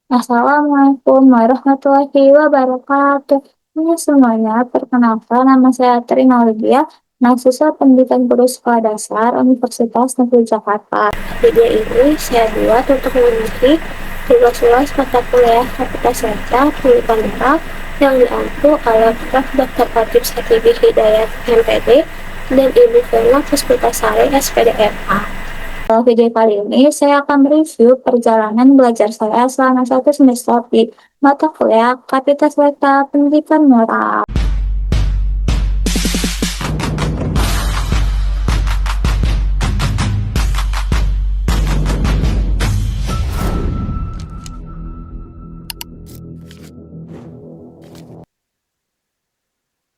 Assalamualaikum warahmatullahi wabarakatuh. Halo semuanya, perkenalkan nama saya Trina Lydia, mahasiswa pendidikan guru sekolah dasar Universitas Negeri Jakarta. Video ini saya buat untuk memenuhi tugas-tugas mata kuliah Kapita Pendidikan Moral yang diampu oleh Prof. Dr. Atib Satibi Hidayat MPD dan Ibu Firma Puspitasari SPD MA. Dalam video kali ini, saya akan mereview perjalanan belajar saya selama 1 semester di mata kuliah Kapasitas Pendidikan Moral.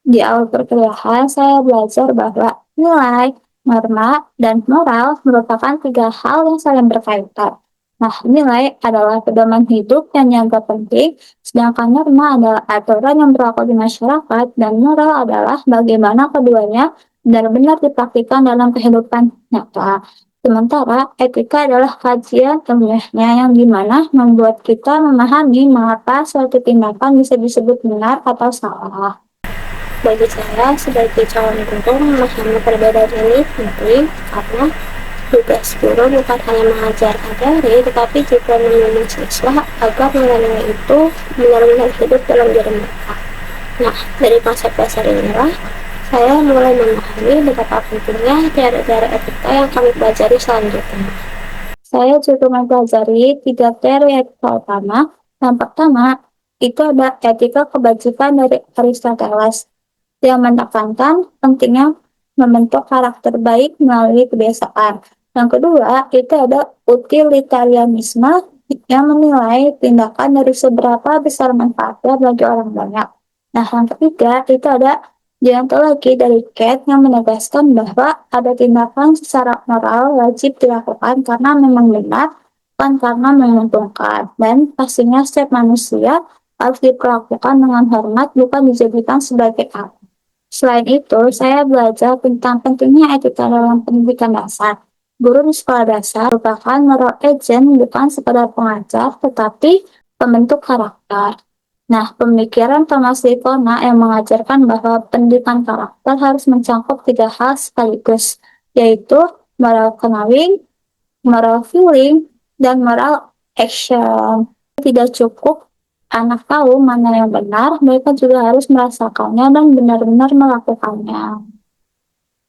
Di awal perkuliahan, saya belajar bahwa nilai, norma, dan moral merupakan 3 hal yang saling berkaitan. Nah, nilai adalah pedoman hidup yang dianggap penting, sedangkan norma adalah aturan yang berlaku di masyarakat, dan moral adalah bagaimana keduanya benar-benar dipraktikkan dalam kehidupan nyata. Sementara etika adalah kajian ilmiahnya yang dimana membuat kita memahami mengapa suatu tindakan bisa disebut benar atau salah. Bagi saya, sebagai calon guru, memahami perbedaan ini penting karena tugas guru bukan hanya mengajarkan teori, tetapi juga membimbing siswa agar nilai-nilai itu benar-benar hidup dalam diri mereka. Nah, dari konsep dasar inilah, saya mulai memahami betapa pentingnya teori-teori etika yang kami pelajari selanjutnya. Saya juga mempelajari 3 teori etika utama. Yang pertama, itu ada etika kebajikan dari Aristoteles yang menekankan pentingnya membentuk karakter baik melalui kebiasaan. Yang kedua, itu ada utilitarianisme yang menilai tindakan dari seberapa besar manfaatnya bagi orang banyak. Nah, yang ketiga, itu ada deontologi dari Kant yang menegaskan bahwa ada tindakan secara moral wajib dilakukan karena memang benar, bukan karena menguntungkan. Dan pastinya setiap manusia harus diperlakukan dengan hormat, bukan dijadikan sebagai alat. Selain itu, saya belajar tentang pentingnya etika dalam pendidikan dasar. Guru di sekolah dasar merupakan moral agent bukan sekadar pengajar, tetapi pembentuk karakter. Nah, pemikiran Thomas Licona yang mengajarkan bahwa pendidikan karakter harus mencakup 3 hal sekaligus, yaitu moral knowing, moral feeling, dan moral action. Tidak cukup anak tahu mana yang benar, mereka juga harus merasakannya dan benar-benar melakukannya.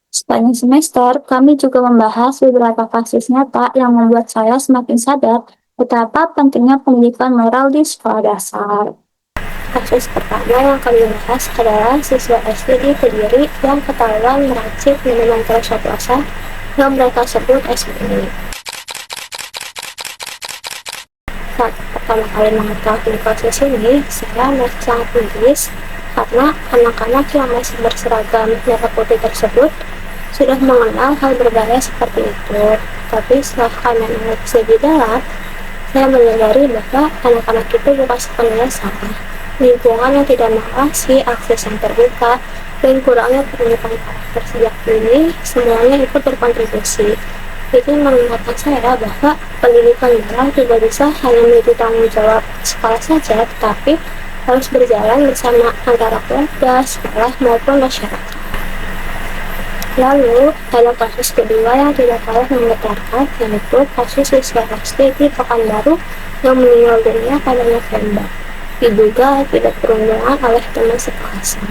Sepanjang semester, kami juga membahas beberapa kasus nyata yang membuat saya semakin sadar betapa pentingnya pendidikan moral di sekolah dasar. Kasus pertama yang kami bahas adalah siswa SD di Kediri yang ketahuan meracik minuman keras oplosan yang mereka sebut es murni. Saat pertama kali mengetahui kasus ini, saya masih sangat miris karena anak-anak yang masih berseragam merah putih tersebut sudah mengenal hal berbahaya seperti itu. Tapi setelah kami meneliti lebih dalam, saya menyadari bahwa anak-anak itu bukan sepenuhnya salah. Lingkungan yang tidak mengawasi, akses yang terbuka, dan kurangnya pendidikan karakter sejak dini, semuanya ikut berkontribusi. Itu mengingatkan saya bahwa pendidikan moral tidak bisa hanya menjadi tanggung jawab sekolah saja, tetapi harus berjalan bersama antara keluarga, sekolah, maupun masyarakat. Lalu, ada kasus kedua yang tidak kalah menggetarkan, yaitu kasus siswa SD di Pekanbaru yang meninggal dunia pada November, diduga tidak perundungan oleh teman sekelasnya.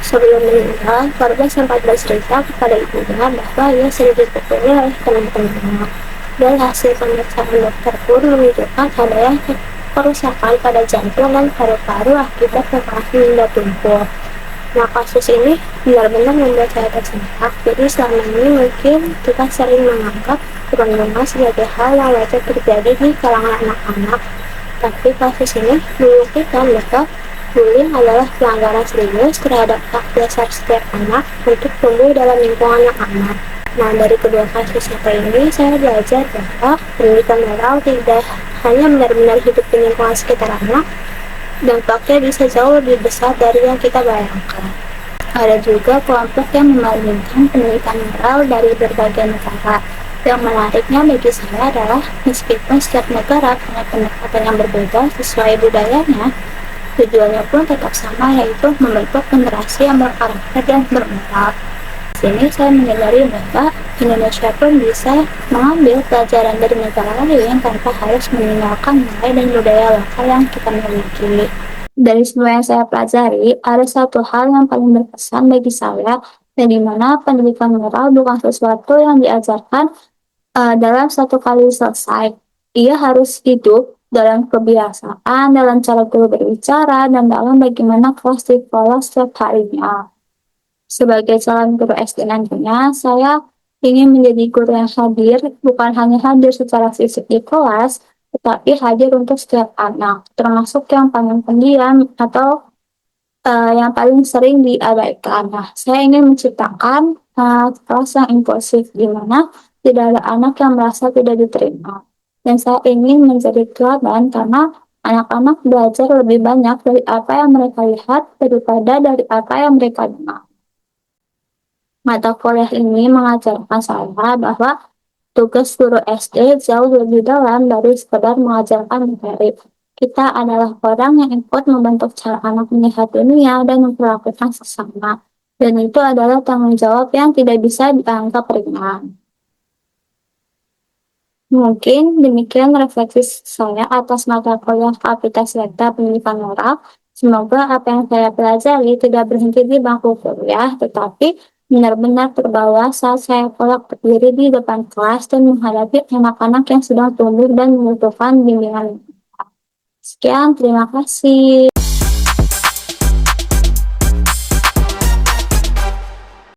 Sebelum meninggal, korban sempat bercerita kepada ibunya bahwa ia sering dipukuli oleh teman-temannya, dan hasil pemeriksaan dokter pun menunjukkan adanya kerusakan pada jantung dan paru-paru akibat kekerasan hingga tumpul. Nah, kasus ini benar-benar membuat saya tersentak. Jadi selama ini mungkin kita sering menganggap perundungan sebagai hal yang wajar terjadi di kalangan anak-anak, tapi kasus ini membuktikan bahwa bullying adalah pelanggaran serius terhadap hak dasar setiap anak untuk tumbuh dalam lingkungan yang aman. Nah, dari kedua kasus nyata ini, saya belajar bahwa pendidikan moral tidak hanya benar-benar hidup di lingkungan sekitar anak, dampaknya bisa jauh lebih besar dari yang kita bayangkan. Ada juga kelompok yang memalingkan pendidikan moral dari berbagai negara. Yang menariknya bagi saya adalah meskipun setiap negara punya pendekatan yang berbeda sesuai budayanya, tujuannya pun tetap sama, yaitu membentuk generasi yang berkarakter dan bermoral. Di sini saya menyadari bahwa Indonesia pun bisa mengambil pelajaran dari negara lain tanpa harus meninggalkan nilai dan budaya lokal yang kita miliki. Dari semua yang saya pelajari, ada satu hal yang paling berkesan bagi saya, dan di mana pendidikan moral bukan sesuatu yang diajarkan dalam satu kali selesai. Ia harus hidup dalam kebiasaan, dalam cara guru berbicara, dan dalam bagaimana kelas dikelola setiap harinya. Sebagai calon guru SD nantinya, saya ingin menjadi guru yang hadir, bukan hanya hadir secara fisik di kelas, tetapi hadir untuk setiap anak, termasuk yang paling pendiam atau yang paling sering diabaikan. Nah, saya ingin menciptakan kelas yang inklusif, di mana tidak ada anak yang merasa tidak diterima. Dan saya ingin menjadi teladan karena anak-anak belajar lebih banyak dari apa yang mereka lihat daripada dari apa yang mereka dengar. Mata kuliah ini mengajarkan saya bahwa tugas guru SD jauh lebih dalam dari sekedar mengajarkan materi. Kita adalah orang yang ikut membentuk cara anak melihat dunia dan memperlakukan sesama. Dan itu adalah tanggung jawab yang tidak bisa dianggap ringan. Mungkin demikian refleksi saya atas mata kuliah Fakultas Data Pendidikan Moral. Semoga apa yang saya pelajari tidak berhenti di bangku kuliah, tetapi benar-benar terbawa saat saya kelak berdiri di depan kelas dan menghadapi anak-anak yang sedang tumbuh dan membutuhkan bimbingan. Sekian, terima kasih.